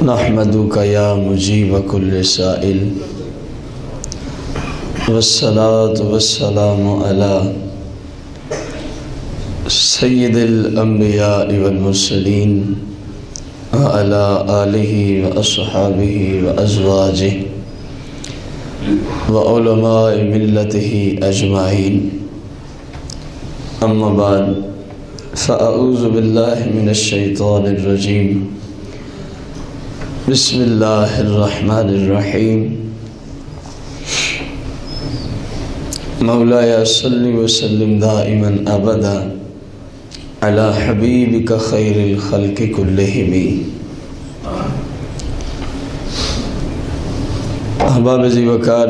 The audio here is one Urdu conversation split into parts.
نحمدک یا مجیب کل سائل والصلاة والسلام علی سید الانبیاء والمرسلین وعلی آلہ واصحابہ وازواجہ وعلماء ملتہ اجمعین، اما بعد فاعوذ باللہ من الشیطان الرجیم، بسم اللہ الرحمن الرحیم۔ مولایا صلی وسلم دائما ابدا علی حبیبک خیر الخلق کلہم۔ احباب ذی وقار،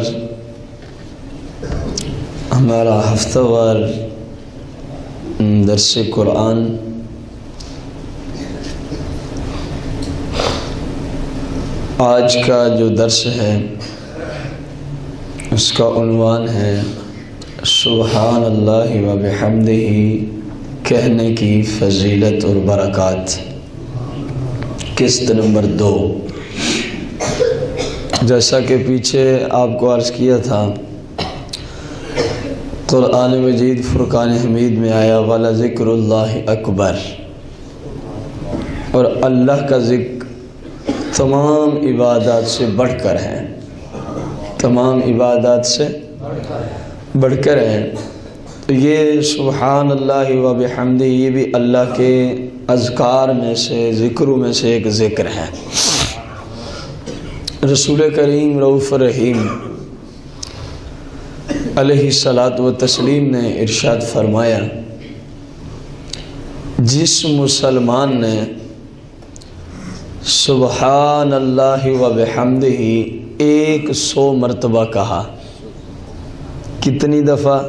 ہمارا ہفتہ وار درس قرآن آج کا جو درس ہے اس کا عنوان ہے سبحان اللہ و بحمدہ کہنے کی فضیلت اور برکات، قسط نمبر 2۔ جیسا کہ پیچھے آپ کو عرض کیا تھا، قرآن مجید فرقان حمید میں آیا وَلَذِكْرُ اللَّهِ اکبر، اور اللہ کا ذکر تمام عبادات سے بڑھ کر ہے، تمام عبادات سے بڑھ کر ہے۔ تو یہ سبحان اللہ و بحمدہ یہ بھی اللہ کے اذکار میں سے، ذکروں میں سے ایک ذکر ہے۔ رسول کریم رؤوف الرحیم علیہ الصلاۃ والتسلیم نے ارشاد فرمایا، جس مسلمان نے سبحان اللہ و بحمدہ 100 مرتبہ کہا، کتنی دفعہ؟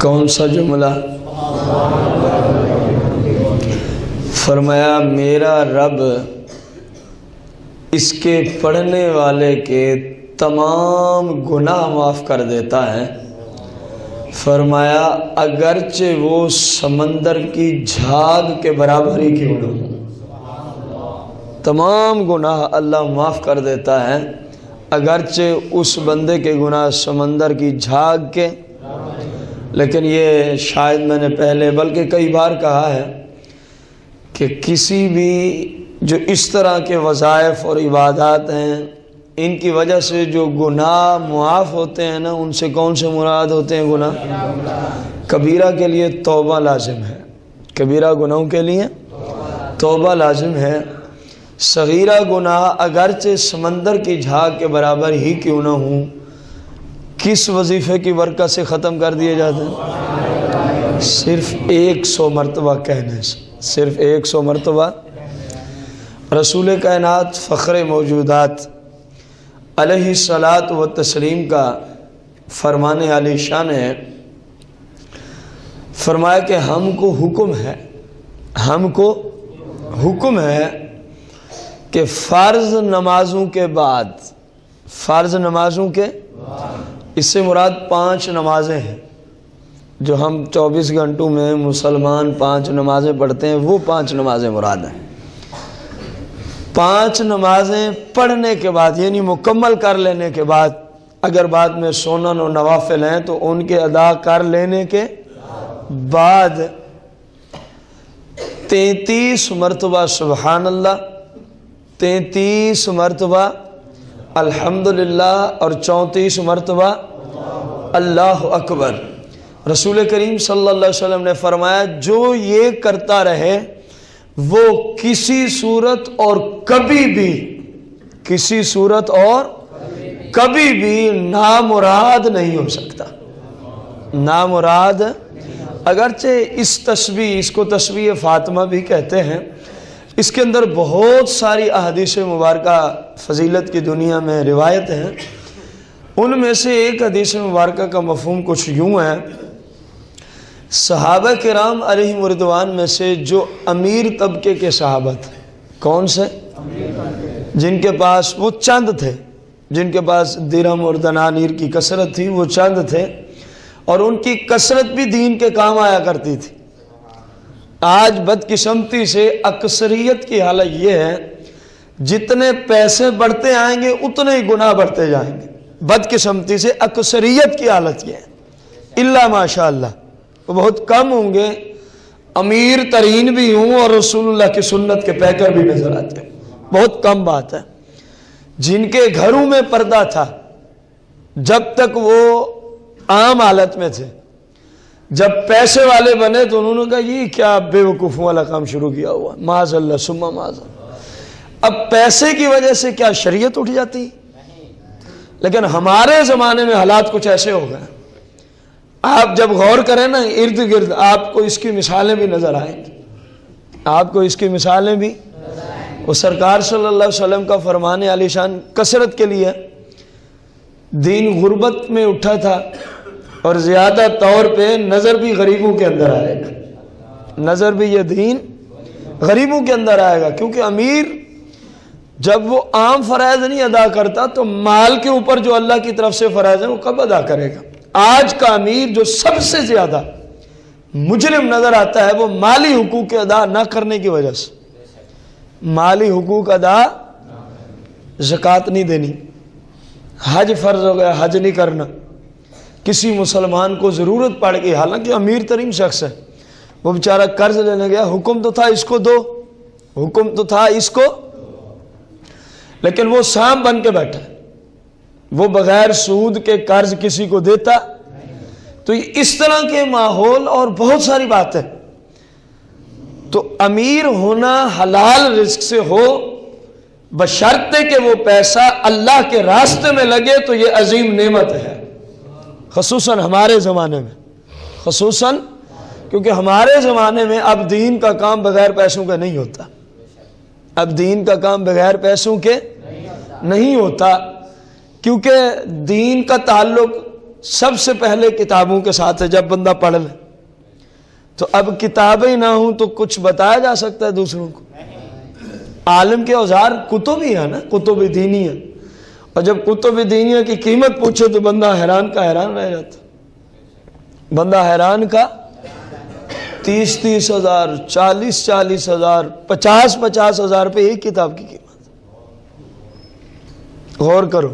کون سا جملہ؟ فرمایا میرا رب اس کے پڑھنے والے کے تمام گناہ معاف کر دیتا ہے۔ فرمایا اگرچہ وہ سمندر کی جھاگ کے برابر ہی کیوں نہ ہو، تمام گناہ اللہ معاف کر دیتا ہے، اگرچہ اس بندے کے گناہ سمندر کی جھاگ کے۔ لیکن یہ شاید میں نے پہلے بلکہ کئی بار کہا ہے کہ کسی بھی جو اس طرح کے وظائف اور عبادات ہیں، ان کی وجہ سے جو گناہ معاف ہوتے ہیں نا، ان سے کون سے مراد ہوتے ہیں گناہ؟ کبیرہ کے لیے توبہ لازم ہے، کبیرہ گناہوں کے لیے توبہ لازم ہے۔ صغیرہ گناہ اگرچہ سمندر کی جھاگ کے برابر ہی کیوں نہ ہوں، کس وظیفے کی برکت سے ختم کر دیے جاتے ہیں؟ صرف 100 مرتبہ کہنے سے، صرف 100 مرتبہ۔ رسول کائنات فخر موجودات علیہ الصلاۃ والتسلیم کا فرمان علی شان ہے، فرمایا کہ ہم کو حکم ہے کہ فرض نمازوں کے بعد، اس سے مراد 5 نمازیں ہیں جو ہم 24 گھنٹوں میں مسلمان 5 نمازیں پڑھتے ہیں، وہ 5 نمازیں مراد ہیں۔ 5 نمازیں پڑھنے کے بعد یعنی مکمل کر لینے کے بعد، اگر بعد میں سنن و نوافل ہیں تو ان کے ادا کر لینے کے بعد 33 مرتبہ سبحان اللہ، 33 مرتبہ الحمدللہ اور 34 مرتبہ اللہ اکبر۔ رسول کریم صلی اللہ علیہ وسلم نے فرمایا جو یہ کرتا رہے وہ کسی صورت اور کبھی بھی نامراد نہیں ہو سکتا، نامراد۔ اگرچہ اس کو تسبیح فاطمہ بھی کہتے ہیں، اس کے اندر بہت ساری احادیث مبارکہ فضیلت کی دنیا میں روایت ہیں۔ ان میں سے ایک حدیث مبارکہ کا مفہوم کچھ یوں ہے، صحابہ کرام علیہم رضوان میں سے جو امیر طبقے کے صحابہ تھے، کون سے؟ جن کے پاس وہ چند تھے، جن کے پاس درہم اور دنانیر کی کثرت تھی، وہ چند تھے، اور ان کی کثرت بھی دین کے کام آیا کرتی تھی۔ آج بدقسمتی سے اکثریت کی حالت یہ ہے، جتنے پیسے بڑھتے آئیں گے اتنے ہی گناہ بڑھتے جائیں گے۔ بدقسمتی سے اکثریت کی حالت یہ ہے، الا ماشاء اللہ، وہ بہت کم ہوں گے امیر ترین بھی ہوں اور رسول اللہ کی سنت کے پیکر بھی نظر آتے ہیں، بہت کم بات ہے۔ جن کے گھروں میں پردہ تھا جب تک وہ عام حالت میں تھے، جب پیسے والے بنے تو انہوں نے کہا یہ کیا بے وقوفوں والا کام شروع کیا ہوا، معاذ اللہ ثم معاذ اللہ۔ اب پیسے کی وجہ سے کیا شریعت اٹھ جاتی؟ لیکن ہمارے زمانے میں حالات کچھ ایسے ہو گئے، آپ جب غور کریں نا ارد گرد آپ کو اس کی مثالیں بھی نظر آئیں گی، آپ کو اس کی مثالیں بھی۔ وہ سرکار صلی اللہ علیہ وسلم کا فرمان عالی شان کثرت کے لیے، دین غربت میں اٹھا تھا اور زیادہ طور پہ نظر بھی غریبوں کے اندر آئے گا، نظر بھی یہ دین غریبوں کے اندر آئے گا، کیونکہ امیر جب وہ عام فرائض نہیں ادا کرتا تو مال کے اوپر جو اللہ کی طرف سے فرائض ہیں وہ کب ادا کرے گا؟ آج کا امیر جو سب سے زیادہ مجرم نظر آتا ہے وہ مالی حقوق ادا نہ کرنے کی وجہ سے، مالی حقوق ادا، زکوٰۃ نہیں دینی، حج فرض ہو گیا حج نہیں کرنا، کسی مسلمان کو ضرورت پڑ گئی حالانکہ امیر ترین شخص ہے، وہ بیچارہ قرض لینے گیا، حکم تو تھا اس کو دو، حکم تو تھا اس کو، لیکن وہ سام بن کے بیٹھا، وہ بغیر سود کے قرض کسی کو دیتا۔ تو اس طرح کے ماحول اور بہت ساری باتیں، تو امیر ہونا حلال رزق سے ہو بشرطے کہ وہ پیسہ اللہ کے راستے میں لگے تو یہ عظیم نعمت ہے، خصوصاً ہمارے زمانے میں، خصوصاً کیونکہ ہمارے زمانے میں اب دین کا کام بغیر پیسوں کے نہیں ہوتا، اب دین کا کام بغیر پیسوں کے نہیں ہوتا، کیونکہ دین کا تعلق سب سے پہلے کتابوں کے ساتھ ہے۔ جب بندہ پڑھ لے تو اب کتابیں نہ ہوں تو کچھ بتایا جا سکتا ہے دوسروں کو؟ عالم کے اوزار کتب ہی ہے نا، کتب دینی ہے، اور جب کتب دینیہ کی قیمت پوچھے تو بندہ حیران کا حیران رہ جاتا، بندہ حیران کا 30 ہزار، 40 ہزار، 50 ہزار پہ ایک کتاب کی قیمت۔ غور کرو،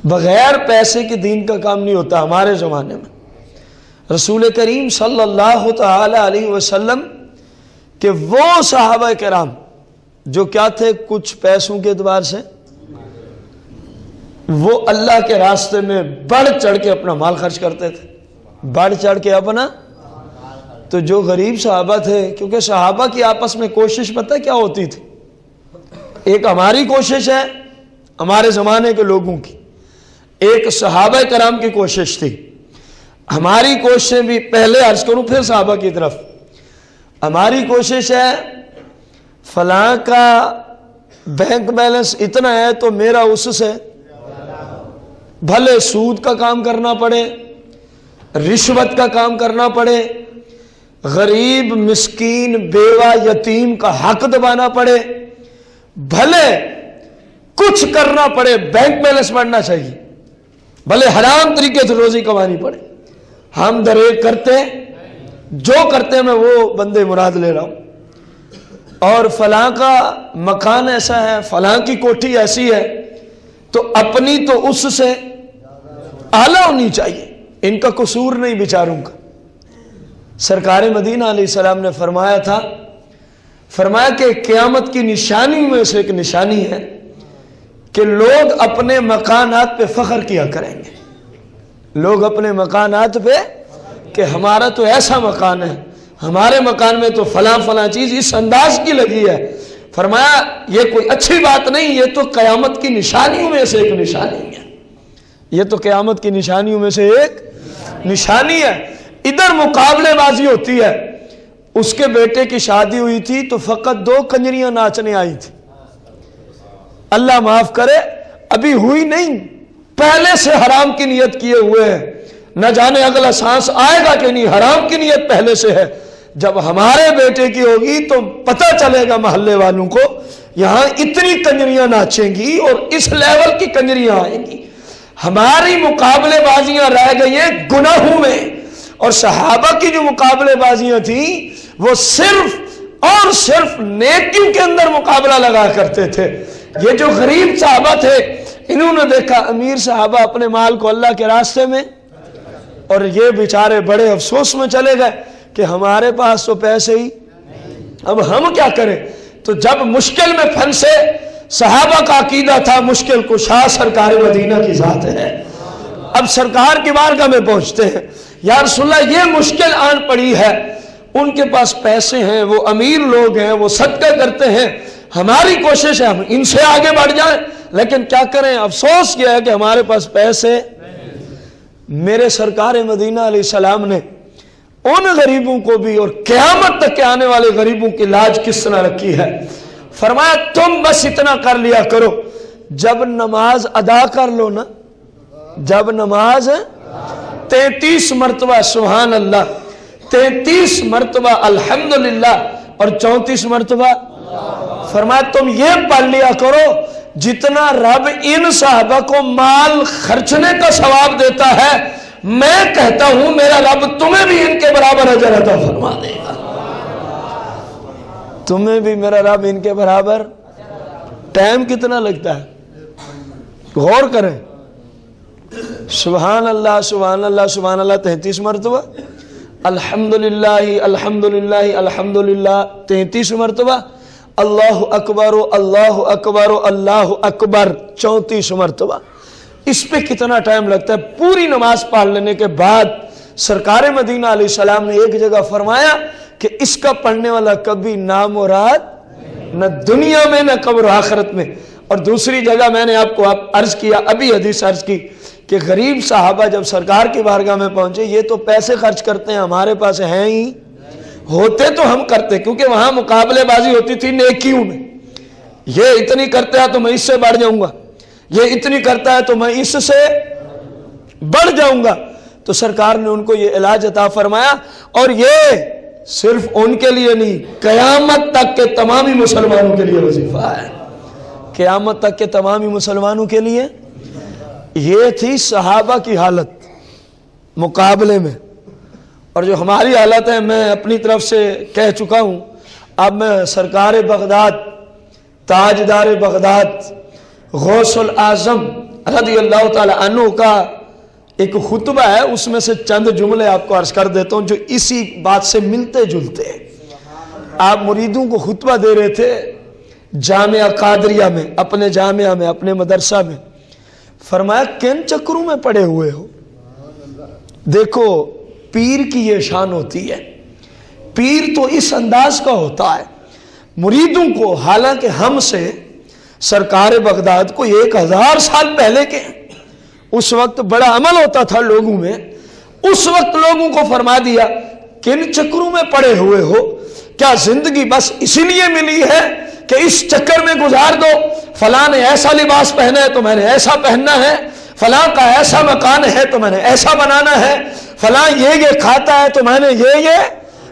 بغیر پیسے کے دین کا کام نہیں ہوتا ہمارے زمانے میں۔ رسول کریم صلی اللہ تعالی علیہ وسلم کہ وہ صحابہ کرام جو کیا تھے، کچھ پیسوں کے اعتبار سے وہ اللہ کے راستے میں بڑھ چڑھ کے اپنا مال خرچ کرتے تھے، بڑھ چڑھ کے اپنا۔ تو جو غریب صحابہ تھے، کیونکہ صحابہ کی آپس میں کوشش پتہ کیا ہوتی تھی، ایک ہماری کوشش ہے ہمارے زمانے کے لوگوں کی، ایک صحابہ کرام کی کوشش تھی۔ ہماری کوششیں بھی پہلے عرض کروں پھر صحابہ کی طرف، ہماری کوشش ہے فلاں کا بینک بیلنس اتنا ہے تو میرا اس سے بھلے سود کا کام کرنا پڑے، رشوت کا کام کرنا پڑے، غریب مسکین بیوہ یتیم کا حق دبانا پڑے، بھلے کچھ کرنا پڑے، بینک بیلنس بڑھنا چاہیے، بھلے حرام طریقے سے روزی کمانی پڑے، ہم دریک کرتے جو کرتے میں وہ بندے مراد لے رہا ہوں، اور فلاں کا مکان ایسا ہے، فلاں کی کوٹھی ایسی ہے، تو اپنی تو اس سے اعلیٰ ہونی چاہیے، ان کا قصور نہیں بیچاروں کا۔ سرکار مدینہ علیہ السلام نے فرمایا تھا، فرمایا کہ قیامت کی نشانیوں میں سے ایک نشانی ہے کہ لوگ اپنے مکانات پہ فخر کیا کریں گے، لوگ اپنے مکانات پہ کہ ہمارا تو ایسا مکان ہے، ہمارے مکان میں تو فلاں فلاں چیز اس انداز کی لگی ہے۔ فرمایا یہ کوئی اچھی بات نہیں، یہ تو قیامت کی نشانیوں میں سے ایک نشانی ہے، یہ تو قیامت کی نشانیوں میں سے ایک نشانی ہے۔ ادھر مقابلے بازی ہوتی ہے، اس کے بیٹے کی شادی ہوئی تھی تو فقط 2 کنجریاں ناچنے آئی تھی، اللہ معاف کرے ابھی ہوئی نہیں، پہلے سے حرام کی نیت کیے ہوئے ہیں، نہ جانے اگلا سانس آئے گا کہ نہیں، حرام کی نیت پہلے سے ہے۔ جب ہمارے بیٹے کی ہوگی تو پتہ چلے گا محلے والوں کو یہاں اتنی کنجریاں ناچیں گی اور اس لیول کی کنجریاں آئیں گی۔ ہماری مقابلے بازیاں رہ گئی ہیں گناہوں میں، اور صحابہ کی جو مقابلے بازیاں تھیں وہ صرف اور صرف نیکیوں کے اندر مقابلہ لگا کرتے تھے۔ یہ جو غریب صحابہ تھے، انہوں نے دیکھا امیر صحابہ اپنے مال کو اللہ کے راستے میں، اور یہ بیچارے بڑے افسوس میں چلے گئے کہ ہمارے پاس تو پیسے ہی، اب ہم کیا کریں؟ تو جب مشکل میں پھنسے، صحابہ کا عقیدہ تھا مشکل کشا سرکار مدینہ کی ذات ہے۔ اب سرکار کی بارگاہ میں پہنچتے ہیں، یا رسول اللہ یہ مشکل آن پڑی ہے، ان کے پاس پیسے ہیں، وہ امیر لوگ ہیں، وہ صدقہ کرتے ہیں، ہماری کوشش ہے ہم ان سے آگے بڑھ جائیں، لیکن کیا کریں؟ افسوس کیا ہے کہ ہمارے پاس پیسے۔ میرے سرکار مدینہ علیہ السلام نے ان غریبوں کو بھی اور قیامت تک کے آنے والے غریبوں کی لاج کس طرح رکھی ہے۔ فرمایا تم بس اتنا کر لیا کرو، جب نماز ادا کر لو نا، جب نماز 33 مرتبہ سبحان اللہ، 33 مرتبہ الحمدللہ اور 34 مرتبہ، فرمایا تم یہ پڑھ لیا کرو جتنا رب ان صحابہ کو مال خرچنے کا ثواب دیتا ہے، میں کہتا ہوں میرا رب تمہیں بھی ان کے برابر اجر عطا فرما دے گا، تمہیں بھی میرا رب ان کے برابر۔ ٹائم کتنا لگتا ہے؟ غور کریں، سبحان اللہ سبحان اللہ سبحان اللہ 33 مرتبہ، الحمدللہ الحمدللہ الحمدللہ 33 مرتبہ، اللہ اکبر اللہ اکبر اللہ اکبر 34 مرتبہ۔ اس پہ کتنا ٹائم لگتا ہے؟ پوری نماز پڑھ لینے کے بعد سرکار مدینہ علیہ السلام نے ایک جگہ فرمایا کہ اس کا پڑھنے والا کبھی نامراد نہ دنیا میں نہ قبر آخرت میں۔ اور دوسری جگہ میں نے آپ کو عرض کیا، ابھی حدیث عرض کی کہ غریب صحابہ جب سرکار کی بارگاہ میں پہنچے، یہ تو پیسے خرچ کرتے ہیں، ہمارے پاس ہیں ہی، ہوتے تو ہم کرتے، کیونکہ وہاں مقابلے بازی ہوتی تھی نیکیوں میں، یہ اتنی کرتا ہے تو میں اس سے بڑھ جاؤں گا، یہ اتنی کرتا ہے تو میں اس سے بڑھ جاؤں گا۔ تو سرکار نے ان کو یہ علاج عطا فرمایا، اور یہ صرف ان کے لیے نہیں، قیامت تک کے تمامی مسلمانوں کے لیے وظیفہ ہے، قیامت تک کے تمامی مسلمانوں کے لیے۔ یہ تھی صحابہ کی حالت مقابلے میں، اور جو ہماری حالت ہے میں اپنی طرف سے کہہ چکا ہوں۔ اب میں سرکار بغداد، تاجدار بغداد، غوث الاعظم رضی اللہ تعالی عنہ کا ایک خطبہ ہے، اس میں سے چند جملے آپ کو عرض کر دیتا ہوں جو اسی بات سے ملتے جلتے ہیں۔ آپ مریدوں کو خطبہ دے رہے تھے جامعہ قادریہ میں، اپنے جامعہ میں، اپنے مدرسہ میں۔ فرمایا کن چکروں میں پڑے ہوئے ہو؟ دیکھو پیر کی یہ شان ہوتی ہے، پیر تو اس انداز کا ہوتا ہے مریدوں کو، حالانکہ ہم سے سرکار بغداد کو 1000 سال پہلے کے، اس وقت بڑا عمل ہوتا تھا لوگوں میں، اس وقت لوگوں کو فرما دیا کن چکروں میں پڑے ہوئے ہو؟ کیا زندگی بس اسی لیے ملی ہے کہ اس چکر میں گزار دو؟ فلاں نے ایسا لباس پہنا ہے تو میں نے ایسا پہننا ہے، فلاں کا ایسا مکان ہے تو میں نے ایسا بنانا ہے، فلاں یہ کھاتا ہے تو میں نے یہ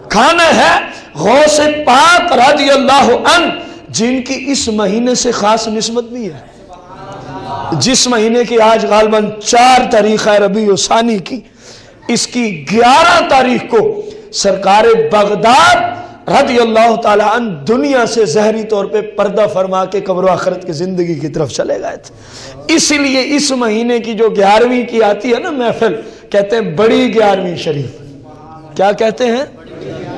کھانا ہے۔ غوث پاک رضی اللہ عنہ جن کی اس مہینے سے خاص نسبت بھی ہے، جس مہینے کی آج غالباً 4 تاریخ ہے ربیع الثانی کی، اس کی 11 تاریخ کو سرکار بغداد رضی اللہ تعالی عنہ دنیا سے ظاہری طور پہ پردہ فرما کے قبر و آخرت کی زندگی کی طرف چلے گئے تھے۔ اس لیے اس مہینے کی جو 11ویں کی آتی ہے نا محفل، کہتے ہیں بڑی 11ویں شریف۔ کیا کہتے ہیں؟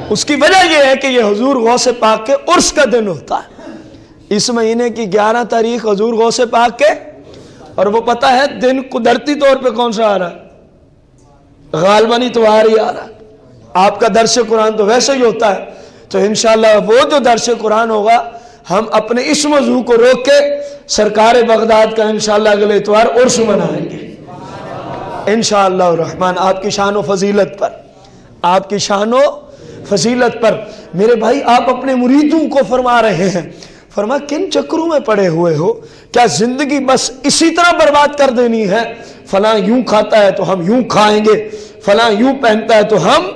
اس کی وجہ یہ ہے کہ یہ حضور غوث پاک کے عرس کا دن ہوتا ہے۔ اس مہینے کی 11 تاریخ حضور غوث پاک کے، اور وہ پتہ ہے دن قدرتی طور پہ کون سا آ رہا ہے؟ غالباً اتوار ہی آ رہا ہے۔ آپ کا درس قرآن تو ویسے ہی ہوتا ہے، تو انشاءاللہ وہ جو درس قرآن ہوگا ہم اپنے اس موضوع کو روک کے سرکار بغداد کا انشاءاللہ اگلے اتوار عرس منائیں گے انشاءاللہ الرحمن، آپ کی شان و فضیلت پر، آپ کی شان و فضیلت پر۔ میرے بھائی آپ اپنے مریدوں کو فرما رہے ہیں، فرما کن چکروں میں پڑے ہوئے ہو؟ کیا زندگی بس اسی طرح برباد کر دینی ہے؟ فلاں یوں کھاتا ہے تو ہم یوں کھائیں گے، فلاں یوں پہنتا ہے تو ہم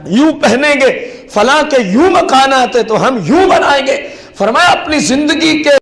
یوں پہنیں گے، فلاں کے یوں مکانات ہے تو ہم یوں بنائیں گے۔ فرمایا اپنی زندگی کے